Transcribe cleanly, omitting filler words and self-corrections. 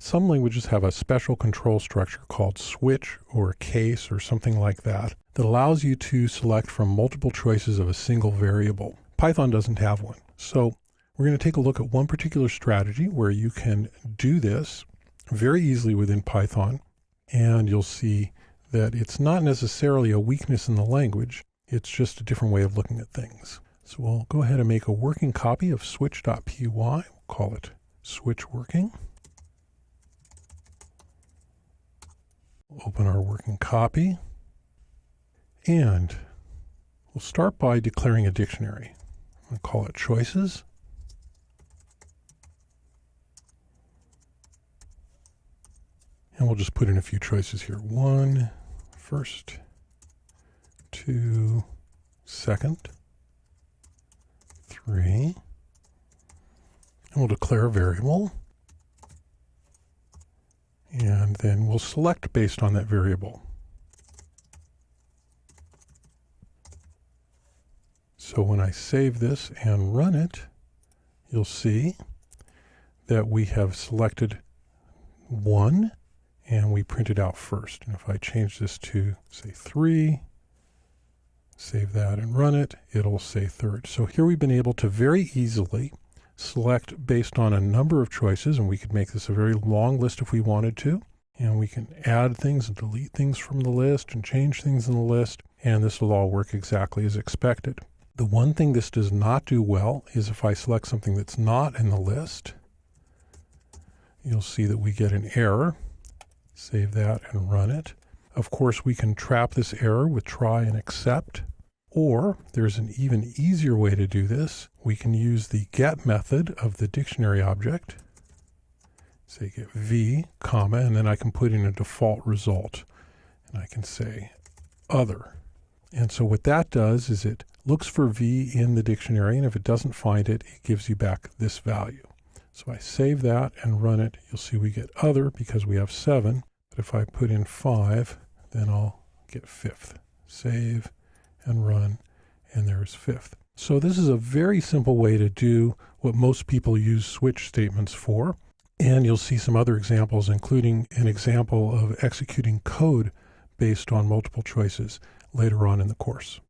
Some languages have a special control structure called switch or case or something like that allows you to select from multiple choices of a single variable. Python doesn't have one. So we're going to take a look at one particular strategy where you can do this very easily within Python, and you'll see that it's not necessarily a weakness in the language, it's just a different way of looking at things. So we'll go ahead and make a working copy of switch.py. We'll call it switch working. Open our working copy, and we'll start by declaring a dictionary. I'm going to call it choices. And we'll just put in a few choices here. 1, first, 2, second, 3. And we'll declare a variable. And then we'll select based on that variable. So when I save this and run it, you'll see that we have selected 1 and we print it out first. And if I change this to, say, 3, save that and run it, it'll say third. So here we've been able to very easily select based on a number of choices, and we could make this a very long list if we wanted to. And we can add things and delete things from the list and change things in the list, and this will all work exactly as expected. The one thing this does not do well is if I select something that's not in the list, you'll see that we get an error. Save that and run it. Of course, we can trap this error with try and except, or there's an even easier way to do this. We can use the get method of the dictionary object. Say get v, comma, and then I can put in a default result. And I can say other. And so what that does is it looks for v in the dictionary, and if it doesn't find it, it gives you back this value. So I save that and run it. You'll see we get other because we have 7. But if I put in 5, then I'll get 5th. Save and run, and there's 5th. So this is a very simple way to do what most people use switch statements for. And you'll see some other examples, including an example of executing code based on multiple choices later on in the course.